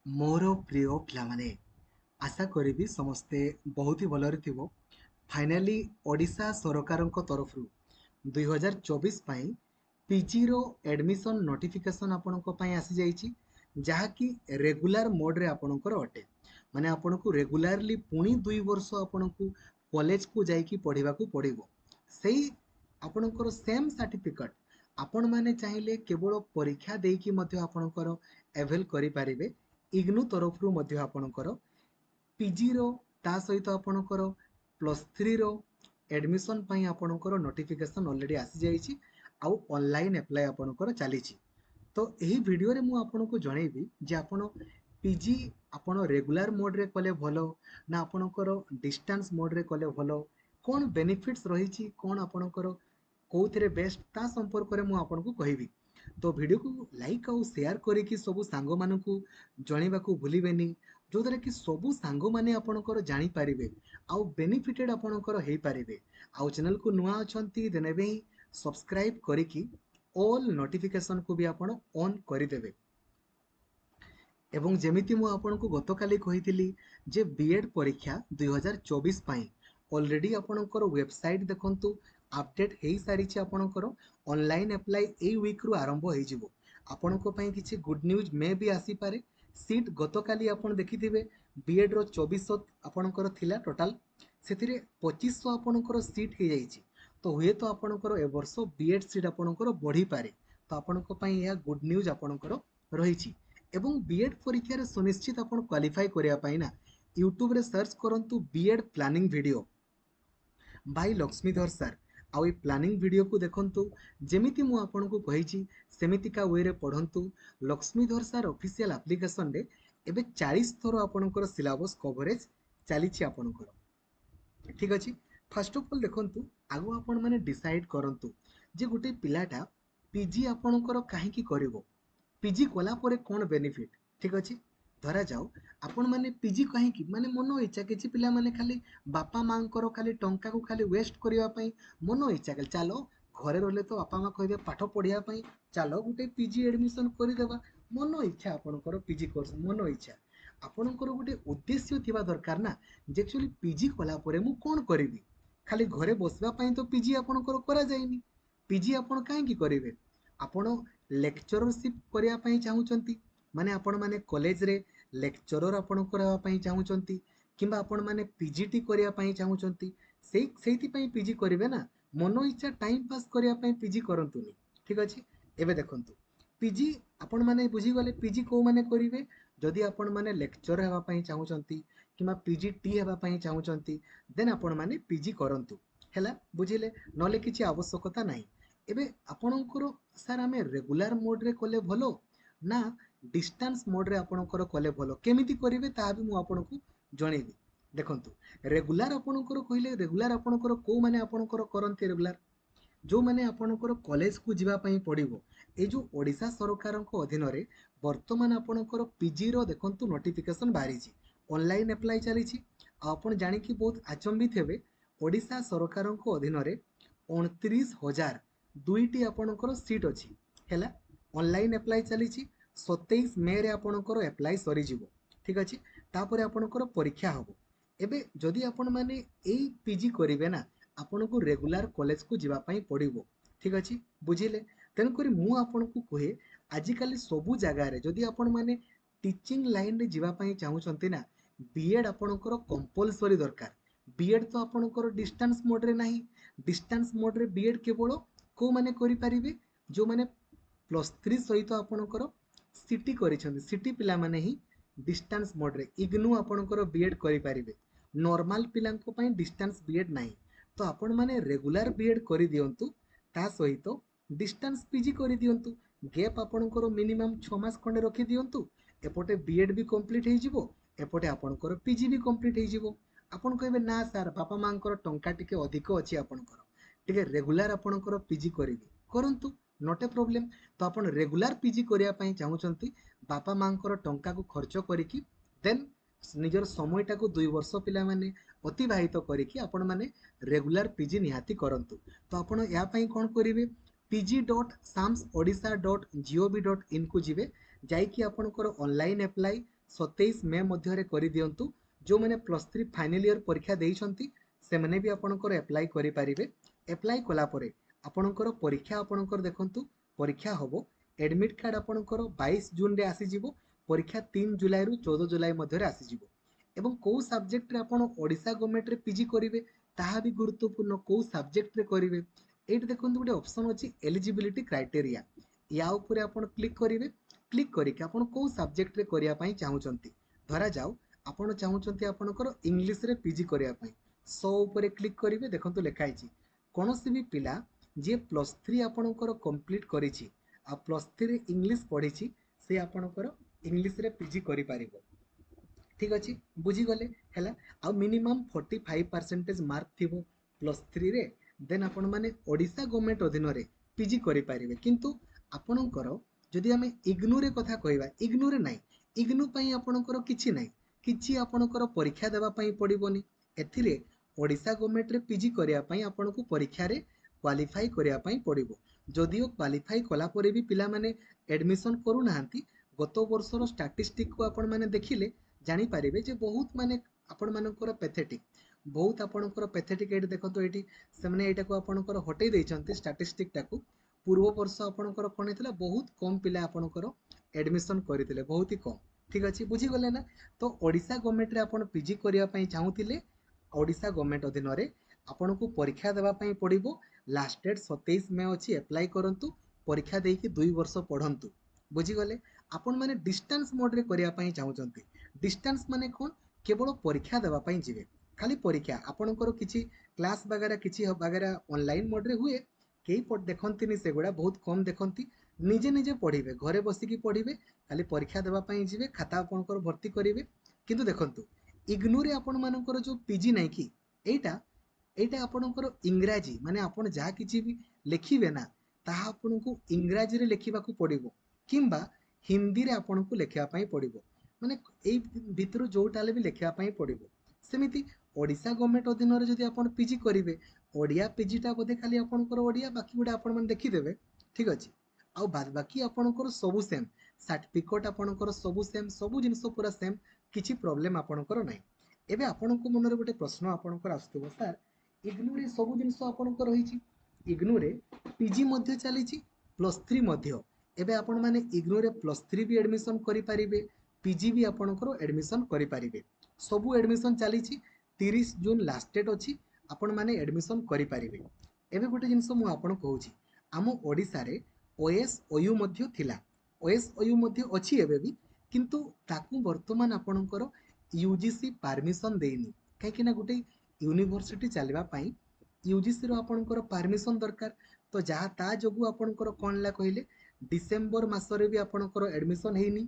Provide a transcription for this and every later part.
मोर प्रिय पिलामाने आशा करी समस्ते बहुत ही भलरे थिबो। फाइनाली ओडिशा सरकार तरफ 2024 पीजी रो एडमिशन नोटिफिकेशन आपनको पई आसी जाईची जहाँकि रेगुलर मोड रे आपणकर अटे माने आपनको रेगुलरली पुणी 2 वर्ष आपनको कॉलेज को जाइकी पढ़िबा को पड़िबो सेही आपणकर सेम सर्टिफिकेट आपण माने चाहिले केवल परीक्षा देकी मध्य आपणकर एवेल करि पारिबे। इग्नू तरफ आपणकर पीजी रो ता सहित आपणकर +3 रो एडमिशन पई आपणकर नोटिफिकेशन ऑलरेडी आसी जाईची आउ ऑनलाइन अप्लाई आपणकर चलीची। तो यही वीडियो रे मु आपनको जणेबी जे आपण पीजी आपण रेगुलर मोड रे कले भलो ना आपणकर डिस्टेंस मोड रे कले भलो, कोन बेनिफिट्स रहिची, कोन आपणकर कोउथिरे बेस्ट ता संपर्क रे मु आपनको कहिबी। तो वीडियो को लाइक आउ शेयर करिकी सबु सांगो मानकू जणेबाकू भूलिबेनी जो द्वारा कि सबु सांगो माने आपणकर जानि पारिबे आउ बेनिफिटेड आपणकर हेई पारिबे। आउ चैनल को नुआ अछंती देनेबे सब्सक्राइब करिकी ऑल नोटिफिकेशन को भी आपण ऑन करिदेबे। एवं जेमिति मु आपनको गतकाली कहिथिली जे बीएड परीक्षा 2024 पई ऑलरेडी आपणकर वेबसाइट देखंतु अपडेट हेई सारिछि। आपणकर ऑनलाइन अप्लाई ए वीक रु आरंभ होई जिवो। आपनको पई किछि गुड न्यूज मे भी आसी पारे। सीट गतकाली आपण देखिथिबे बीएड रो 2400 आपणकर थिला टोटल, सेथिरे 2500 आपणकर सीट हे जाईछि। तो हुए तो आपणकर ए वर्ष बीएड सीट आपणकर बढ़ी पारे। तो आपणको पई या गुड न्यूज आपणकर रहिछि। एवं बीएड परीक्षा रे सुनिश्चित आपण क्वालिफाई करिया पाई ना यूट्यूब रे सर्च करंतु BEd planning video by Laxmidhar sir आउ ए प्लानिंग वीडियो को देखंतु जेमिति मु आपनको कहिछि सेमितिका वे रे पढंतु। लक्ष्मीधर सर ऑफिशियल एप्लीकेशन रे एबे 40 थरो आपणकर सिलेबस कवरेज चलीछि आपणकर। ठीक अछि, फर्स्ट ऑफ ऑल देखंतु आगो आपण माने डिसाइड करंतु जे गुटे पिलाटा पीजी आपणकर काहे की करिवो, पीजी कला परे कोन बेनिफिट। ठीक अछि, धरा जाऊ आपण माने पीजी कहीं माने मन इच्छा किछि पिला माने खाली बापा मांकर खाली टंका को खाली वेस्ट करिवा पई मन इच्छा खाली चलो घरे रहले तो बापा मां कहिबे पाठ पढ़िया पई चलो गुटे पीजी एडमिशन करि देबा। मन इच्छा आपणकर पीजी कोर्स मन इच्छा आपणकर गुटे उद्देश्य थिबा दरकार ना जे एक्चुअली पीजी कला परे मु कोन करिवि। खाली घरे बसबा पई तो पीजी आपणकर करा जायनी। पीजी आपण काहे की करिवे, आपण लेक्चरशिप करिया पई चाहुचंती माने आपण माने कॉलेज रे लेक्चरर आपण करबा पई चाहुचंती किंबा आपण माने पीजीटी करिया पई चाहुचंती सेहिति पई पीजी करिवे ना। मन इच्छा टाइम पास करिया पई पीजी करंतुनी। ठीक अछि, एबे देखंतु पीजी आपण माने बुझी गले पीजी को माने करिवे जदि आपण माने लेक्चर हेबा पई चाहुचंती किंबा पीजीटी हेबा पई चाहुचंती देन आपण माने पीजी करंतु। हैला बुझिले, नले किछि आवश्यकता नाही। एबे आपणकर सर आमे रेगुलर मोड रे कले भलो ना डिस्टेंस मोड रे आपणकर कले भलो, केमिति करिवे ता भी मु आपनको जणेबी। देखंतु रेगुलर आपणकर कहिले रेगुलर आपणकर को माने आपणकर करंती रेगुलर जो माने आपणकर कॉलेज को जिबा पई पड़िबो। ए जो ओडिशा सरकार को अधीन रे वर्तमान आपणकर पीजी रो देखंतु नोटिफिकेशन बाहरीची ऑनलाइन अप्लाई चलीची। आपण जानि कि बहुत अचंबित हेबे ओडिशा सरकार को अधीन रे 29,000 दुईटी आपणकर सीट अछि। हैला ऑनलाइन अप्लाई चलीची 27 मे रे आपणकर अप्लाई सरी जिवो। ठीक अछि, तापरे आपणकर परीक्षा हबो। एबे जदि आपण माने एई पीजी करिवे ना आपनको रेगुलर कॉलेज को जिबा पई पड़िबो। ठीक अछि, बुझिले, तेन करी मु आपनको कहे आजिकाली सबु जगह रे जदि आपण माने टीचिंग लाइन रे जिबा पई चाहुचंती ना बीएड आपणकर कंपलसरी दरकार। बीएड तो आपणकर डिस्टेंस मोड रे नाही। डिस्टेंस मोड रे बीएड केवल को माने करि परिबे जो माने +3 सहित आपणकर सिटी करिसंती, सिटी पिला माने ही डिस्टेंस मोड रे इग्नू आपणकर बीएड करि परिबे। नॉर्मल पिलांको पई डिस्टेंस बीएड नाही। तो आपण माने रेगुलर बीएड करि दियंतु ता सहित डिस्टेंस पीजी करि दियंतु। गैप आपणकर मिनिमम 6 मास खंडे रखि दियंतु। एपटे बीएड भी कंप्लीट हे जिवो, एपटे आपणकर पीजी भी कंप्लीट हे जिवो। आपण कहबे ना सर बापा मांकर टंका टिके अधिक अछि आपणकर टिके रेगुलर आपणकर पीजी करिवे करंतु नॉट ए प्रॉब्लम। तो आपण रेगुलर पीजी करिया पई चाहुचंती बापा मांकर टंका को खर्च करिकी देन निजर समयटा को 2 वर्ष पिला माने अतिबाहित करिकी आपण माने रेगुलर पीजी निहाती करंतु। तो आपण या पई कोन करिवे pg.samsodisha.gov.in को जिवे जाइकी आपणकर ऑनलाइन अप्लाई 27 मे मध्य करि दियंतु। जो मैंने +3 फाइनल ईयर परीक्षा देइछंती सेमने भी आपणकर एप्लाई करि पारिबे। एप्लाई कला परे आपणकर परीक्षा आपणकर देखंतु परीक्षा हबो। एडमिट कार्ड आपणकर 22 जून रे आसी जिवो। परीक्षा 3 जुलाई रु 14 जुलाई मध्य रे आसी जिवो। एवं को सब्जेक्ट रे आपण ओडिशा गवर्नमेंट रे पीजी करिवे ताहा भी गुरुत्वपूर्ण। को सब्जेक्ट रे करिवे एठी देखंतु गोटे ऑप्शन अछि एलिजिबिलिटी क्राइटेरिया। या ऊपर आपण क्लिक करिवे। क्लिक करिके आपण को सब्जेक्ट रे करिया पई चाहुचंती। धरा जाऊ आपण चाहुचंती आपणकर इंग्लिश रे पीजी करिया पई 100 ऊपर क्लिक करिवे। देखंतु लेखा आइछि कोनोसी भी पिला जे +3 आपणकर कंप्लीट करिछि आ +3 रे इंग्लिश पढिछि से आपणकर इंग्लिश रे पीजी करि पारिबो। ठीक अच्छे बुझीगले है। आ मिनिमम 45% मार्क थी +3 रे देन आपण मैंने ओडिशा गवर्नमेंट अधीन रे पीजी करि पारिबे। किंतु आपणकर जदि आमे इग्नू रे कथा कहबा इग्नू रे नाही। इग्नू पई आपणकर किछि नाही। किछि आपणकर परीक्षा देबा पई पडिबोनी। एथिरे ओडिशा गवर्नमेंट रे पीजी करिया पई आपणको परीक्षा रे क्वालिफाई करिया पई पडिबो। जदिओ क्वालिफाई कला परे भी पिला माने एडमिशन करू नाहंती। गत वर्षर स्टैटिस्टिक को आपण माने देखिले जानी पारिबे जे बहुत माने आपण मानकर पैथेटिक बहुत आपणकर पैथेटिक एटी देखतो एटी सेमने एटा को आपणकर हटै दैछंती स्टैटिस्टिक टाकू। पूर्व वर्ष आपणकर कोन हेतला बहुत कम पिला आपणकर एडमिशन करथिले बहुत ही कम। ठीक अछि बुझी गले ना। तो ओडिशा गवर्नमेंट रे आपण पीजी करिया पई चाहुथिले ओडिशा गवर्नमेंट अधीन रे आपणको परीक्षा देबा पई पडिबो। लास्ट डेट 27 मे अछि। अप्लाई करंतु परीक्षा देकी 2 वर्ष पढंतु। बुझी गले। आपण माने डिस्टेंस मोड रे करिया पई चाहुचंती। डिस्टेंस माने कोन केवल परीक्षा देबा पई जिवे खाली परीक्षा आपणकर किछि क्लास वगैरह किछि वगैरह ऑनलाइन मोड रे हुए केही पढ देखंतीनी सेगुडा बहुत कम देखंती। निजे निजे पढ़िबे घरे बसिकी पढ़िबे खाली परीक्षा देबा पई जिवे खाता आपणकर भर्ती करिवे। किंतु देखंतु इग्नू रे आपण मानकर जो पीजी नै कि एटा एटा आपणकर इंग्राजी माने आपण जा किछि भी लेखिबे ना ताहा आपणको इंग्राजी रे लेखिबाकू पडिबो किंबा हिंदी रे आपणको लेखिबा पई पडिबो। माने एई भितरु जोटाले भी लेखिबा पई पडिबो। सेमिति ओडिशा गवर्नमेंट अधीन रे जदि आपण पीजी करिवे ओडिया पीजीटा बोधे खाली आपणकर ओडिया बाकी गुडा आपण मन देखिदेबे। ठीक अछि। आ बाद बाकी आपणकर सबु सेम सर्टिफिकेट आपणकर सबु सेम सबु जिंस पूरा सेम किछि प्रॉब्लम आपणकर नै। एबे आपणको मनरे गोटे प्रश्न आपणकर आस्तबो सर इग्नू रे सबु जिंस आपणकर रहिछि इग्नू रे पीजी मध्ये चलीछि +3 मध्ये एबे आपण माने इग्नू रे +3 भी एडमिशन करि पारिबे पीजी भी आपणकर एडमिशन करि पारिबे। सबु एडमिशन चलीछि 30 जून लास्ट डेट अछि आपण माने एडमिशन करि पारिबे। एबे गोटे जिंस मु आपण कहूछि आम ओडिसा रे ओएसओयू मध्ये थिला ओएसओयू मध्ये अछि एबे भी किंतु ताकू वर्तमान आपणकर यूजीसी परमिशन देइनी काहे ना गोटे यूनिवर्सिटी चलबा पई यूजीसी रो आपणकर परमिशन दरकार। तो जहा ता जोगु आपणकर कोन ला कहिले डिसेंबर मासरे भी आपणकर एडमिशन हेइनी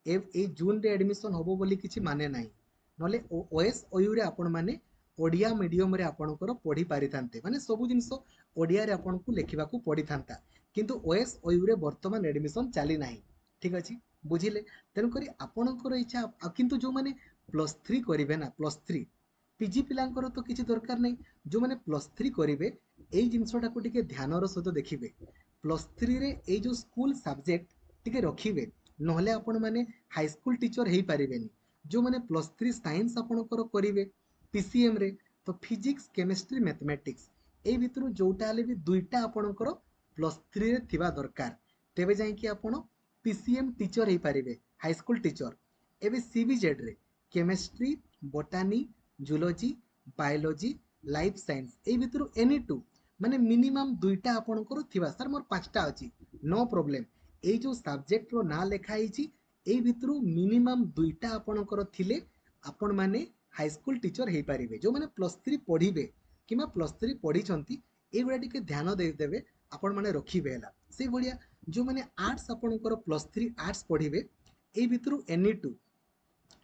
ए जून रे एडमिशन होबो बोली किछि माने नाही। नले ओएसओयू रे आपण माने ओडिया मीडियम रे आपणकर पढी पारिथान्ते माने सबु जिंस ओडिया रे आपणकु लेखिबाकू पडिथान्ता किंतु ओएसओयू रे वर्तमान एडमिशन चली नाही। ठीक अछि बुझिले। तेनु करी आपणकर इच्छा किंतु जो माने +3 करिवे ना +3 पीजी पिलांकर तो किछि दरकार नै। जो माने +3 करिवे एई जिंसटा को टिके ध्यान रो सहित देखिबे +3 रे एई जो स्कूल सब्जेक्ट टिके रखिबे नहले आपण माने हाई स्कूल टीचर हेई पारिबेनी। जो माने +3 साइंस आपणकर करिवे पीसीएम रे तो फिजिक्स केमिस्ट्री मैथमेटिक्स एई भितरु जोटा हले भी दुईटा आपणकर +3 रे थिबा दरकार तेबे जाई कि आपण पीसीएम टीचर हेई पारिबे हाई स्कूल टीचर। एबे सीबीजेड रे chemistry botany zoology biology life science एई भितरु एनी टू माने मिनिमम दुईटा आपणकर थिबा सर मोर पांचटा अछि नो प्रॉब्लम। एई जो सब्जेक्ट रो ना लेखा हिची एई भितरु मिनिमम दुईटा आपणकर थिले आपण माने हाई स्कूल टीचर हेई पारिबे। जो माने +3 पढिबे किमा +3 पढिचंती एगुडा टिके ध्यान दे देबे आपण माने रखिबे हला। से भलिया जो माने आर्ट्स आपणकर +3 आर्ट्स पढिबे एई भितरु any two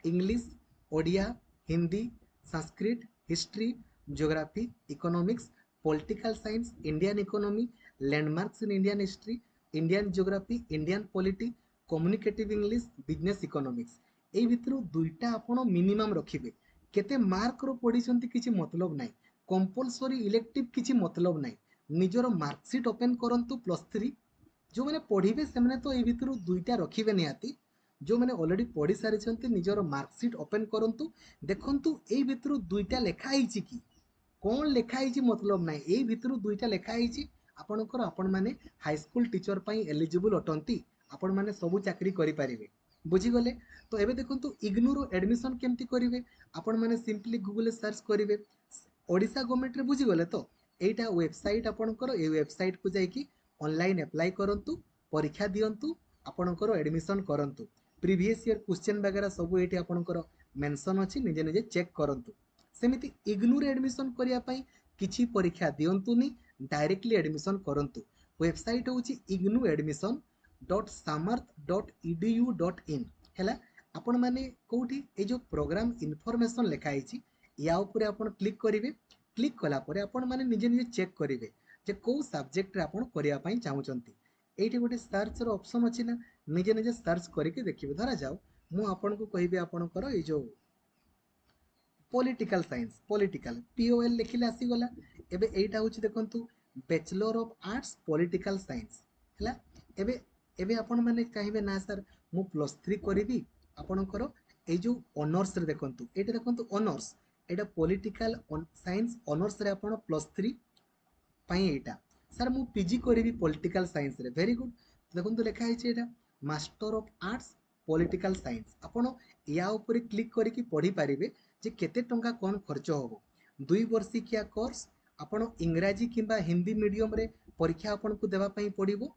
English Odia Hindi Sanskrit history geography economics political science Indian economy landmarks in Indian history Indian geography Indian polity communicative English business economics एई भितरु दुईटा आपण मिनिमम रखिबे। केते मार्क रो पढिसंती किछि मतलब नाही कंपलसरी इलेक्टिव किछि मतलब नाही। निजरो मार्कशीट ओपन करंतु +3 जो माने पढिबे सेमने तो एई भितरु दुईटा रखिबे नियाती जो मैंने ऑलरेडी पढ़ी सारी निजर मार्कशीट ओपन करंतु देखंतु एई भितरु दुईटा लेखा आइछि कि कौन लेखा आइछि मतलब नाही एई भितरु दुईटा लेखा आइछि आपणकर आपण माने हाई स्कूल टीचर पई एलिजिबल अटंती आपण माने सब चाकरी करि परिबे बुझीगले। तो एबे देखंतु इग्नोर एडमिशन केमती करिवे आपण माने सिंपली गूगल सर्च करिवे ओडिशा गवर्नमेंट रे बुझीगले। तो एटा वेबसाइट आपणकर ए वेबसाइट को जाइकी ऑनलाइन अप्लाई करंतु परीक्षा दियंतु आपणकर एडमिशन करंतु प्रीवियस ईयर क्वेश्चन वगैरह सब एटी आपणकर मेंशन अछि निजे निजे चेक करंतु। सेमिति इग्नोर एडमिशन करिया पई किछि परीक्षा दियंतुनी डायरेक्टली एडमिशन करंतु वेबसाइट होची ignu.samarth.edu.in हैला आपण माने कोठी ए जो प्रोग्राम इन्फॉर्मेशन लिखा आइछि या ऊपर आपण क्लिक करिवे क्लिक कला परे आपण माने निजे निजे चेक करिवे जे को सब्जेक्ट रे आपण करिया पई चाहुचंती एठी गोटे सर्च रो ऑप्शन अछि ना निजे निजे सर्च करके देखिबे धरा जाओ मु आपण को कहिबे आपणकर ए जो पॉलिटिकल साइंस पॉलिटिकल पीओएल लिखिले आसी गला एबे एटा होची देखंतु bachelor of arts political science हैला एबे एबे आपण माने कहिबे ना सर मु +3 करिवि आपणकर ए जो ऑनर्स रे देखंतु एटा देखंतु ऑनर्स एटा पॉलिटिकल साइंस ऑनर्स रे आपण +3 पई एटा सर मु पीजी करिवि पॉलिटिकल साइंस रे वेरी गुड देखंतु लेखा है एटा master of arts political science आपण या ऊपर क्लिक करके पढ़ी पारिबे जे केते टंका कोन खर्च होबो 2 वर्षिकिया कोर्स आपण इंग्रजी किंबा हिंदी मीडियम रे परीक्षा आपण को देबा पई पड़िबो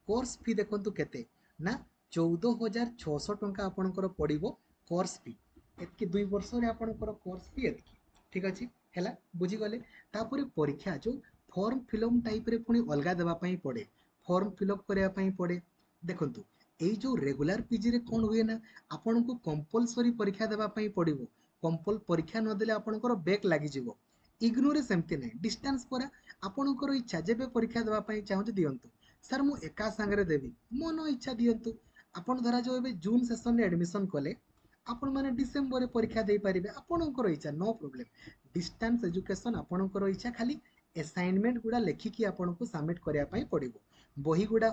कोर्स फी देखंतु केते ना 14600 टंका आपणकर पड़िबो कोर्स फी एतकी 2 वर्ष रे आपणकर कोर्स फी एतकी ठीक अछि हैला बुझी गले। तापर परीक्षा जो फॉर्म फिलअप टाइप रे पुनी अलगा देबा पई पड़े फॉर्म फिलअप करिया पई पड़े देखंतु एई जो रेगुलर पीजी रे कोन हुए ना आपन को कंपलसरी परीक्षा देबा पई पड़िबो कंपल परीक्षा न देले आपनकर बैक लागि जिवो इग्नोर सेमती नै डिस्टेंस पर आपनकर इच्छा जेबे परीक्षा देबा पई चाहू दियंतु सर मु एका संगरे देबी मन इच्छा दियंतु आपन धरा जो एबे जून सेशन रे एडमिशन कले आपण माने डिसेंबर रे परीक्षा देई परिबे आपनकर इच्छा नो प्रॉब्लम डिस्टेंस एजुकेशन आपनकर इच्छा खाली असाइनमेंट गुडा लेखिकी आपन को सबमिट करिया पई पड़िबो बही गुडा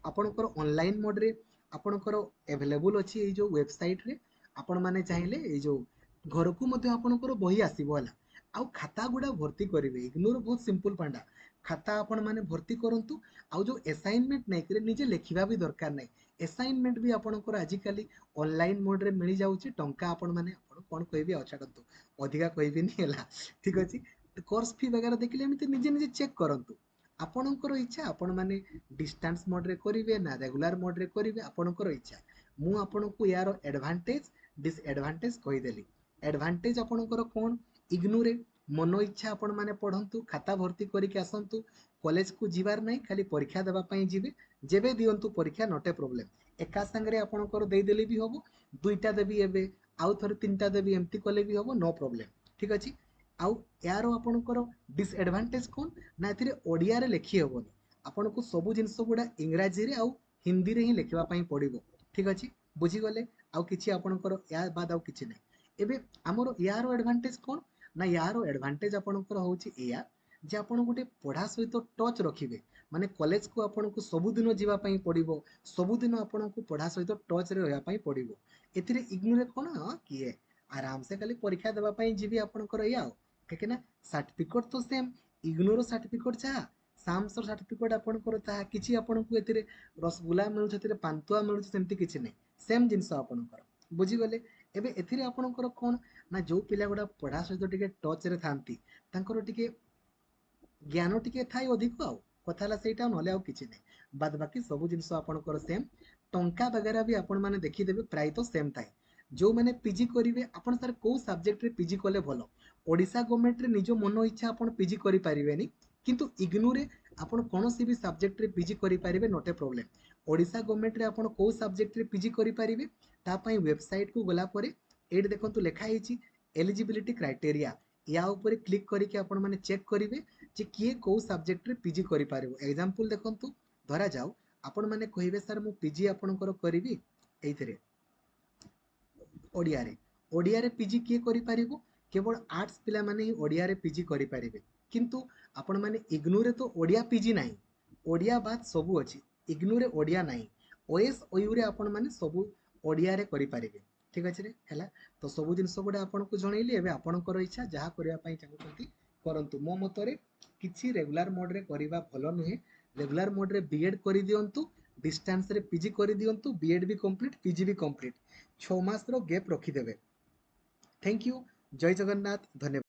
आपनकर ऑनलाइन मोड रे आपनकर अवेलेबल अछि ए जो वेबसाइट रे आपण माने चाहिले ए जो घर को मध्य आपनकर बही आसीबो हला आउ खाता गुडा भर्ती करिवे इग्नोर बहुत सिंपल पांडा खाता आपण माने भर्ती करंतु आउ जो असाइनमेंट नै करे निजे लेखिबा भी दरकार नै असाइनमेंट भी आपनकर आजिकली ऑनलाइन मोड रे मिली जाउची टंका आपण माने आपण कोन कहबी अछाडंतु अधिका कहबी नि हला ठीक अछि कोर्स फी वगैरह देखिले एमिति निजे निजे चेक करंतु आपणकर इच्छा आपण माने डिस्टेंस मोड रे करिवे ना रेगुलर मोड रे करिवे आपणकर इच्छा मु आपणको यार एडवांटेज डिसएडवांटेज कहि देली एडवांटेज आपणकर कोन इग्नोर रे मन इच्छा आपण माने पढंतु खाता भर्ती करिके आसंतु कॉलेज को जिवार नै खाली परीक्षा देबा पई जिवे जेबे दियंतु परीक्षा नॉट ए प्रॉब्लम एका संगरे आपणकर देई देली भी होबो दुईटा देबी एबे आउ थरे तीनटा देबी एम्ति कले भी होबो नो प्रॉब्लम ठीक अछि आउ यार आपणकर डिसएडवांटेज कोन ना एथिरे ओडिया रे लेखि हेबोनी आपनको सब जिंस गुडा इंग्रजी रे आउ हिंदी रे ही लेखिबा पई पड़िबो ठीक अछि बुझी गले आउ किछि आपणकर या बाद आउ किछि नै एबे हमरो यार एडवांटेज कोन ना यार एडवांटेज आपणकर होउची एया जे आपण गोटे पढ़ा सहित टच रखिबे माने कॉलेज को आपनको सब दिन जीवा पई पड़िबो सब दिन आपनको पढ़ा सहित टच रे रहया पई पड़िबो एथिरे इग्नोर कोन किए आराम से खाली परीक्षा देबा पई जीवी आपणकर या केके ना सर्टिफिकेट तो सेम इग्नोर सर्टिफिकेट जा सामसर सर्टिफिकेट आपणकर ता किछि आपनको एथिरे रसगुल्ला मिलु छथिरे पांतुआ मिलु सेमति किछि नै सेम जिंस आपणकर बुझी गले एबे एथिरे आपणकर कोन ना जो पिला गुडा पढ़ा सहित टिके टच रे थांती तांकर टिके ज्ञान टिके थाई अधिक आउ कथाला सेटा नले आउ किछि नै बाद बाकी सब जिंस आपणकर सेम टंका वगैरह भी आपण माने देखि देबे प्राय तो सेम थाई जो माने पीजी करिवे आपण सर को सब्जेक्ट रे पीजी कले भलो ओडिसा गवर्नमेंट रे निजो मन इच्छा आपण पीजी करि परिबेनी किंतु इग्नोर रे आपण कोनोसी भी सब्जेक्ट रे पीजी करि परिबे not a problem Odisha government रे आपण को सब्जेक्ट रे पीजी करि परिबे ता पई वेबसाइट को गला परे एड देखंतु लेखा हिची एलिजिबिलिटी क्राइटेरिया या ऊपर क्लिक करके आपण माने चेक करिवे जे किए को सब्जेक्ट रे पीजी करि पारिबो एग्जांपल देखंतु धरा जाऊ आपण माने कहिबे सर मु पीजी आपणकर करिवि एइथरे ओडिया रे पीजी किए करि पारिबो केवल आर्ट्स पिला माने ही ओडिया रे पीजी करि पारिबे किंतु आपण माने इग्नोर रे तो ओडिया पीजी नाही ओडिया बात सबु अछि इग्नोर रे ओडिया नाही ओएस ओयु रे आपण माने सबु ଓଡ଼ିଆରେ କରିପାରିବେ। ଠିକ୍ ଅଛି ରେ ହେଲା। ତ ସବୁ ଜିନିଷ ଗୁଡ଼ା ଆପଣଙ୍କୁ ଜଣେଇଲି। ଏବେ ଆପଣଙ୍କର ଇଚ୍ଛା ଯାହା କରିବା ପାଇଁ ଚାହୁଁଛନ୍ତି କରନ୍ତୁ। ମୋ ମତରେ କିଛି ରେଗୁଲାର ମୋଡ଼ରେ କରିବା ଭଲ ନୁହେଁ। ରେଗୁଲାର ମୋଡ଼ରେ ବିଏଡ୍ କରିଦିଅନ୍ତୁ, ଡିଷ୍ଟାନ୍ସରେ ପିଜି କରିଦିଅନ୍ତୁ, ବିଏଡ୍ ବି କମ୍ପ୍ଲିଟ୍, ପିଜି ବି କମ୍ପ୍ଲିଟ୍, 6 ମାସର ଗ୍ୟାପ୍ ରଖିଦେବେ। Thank you. ଜୟ ଜଗନ୍ନାଥ। ଧନ୍ୟବାଦ।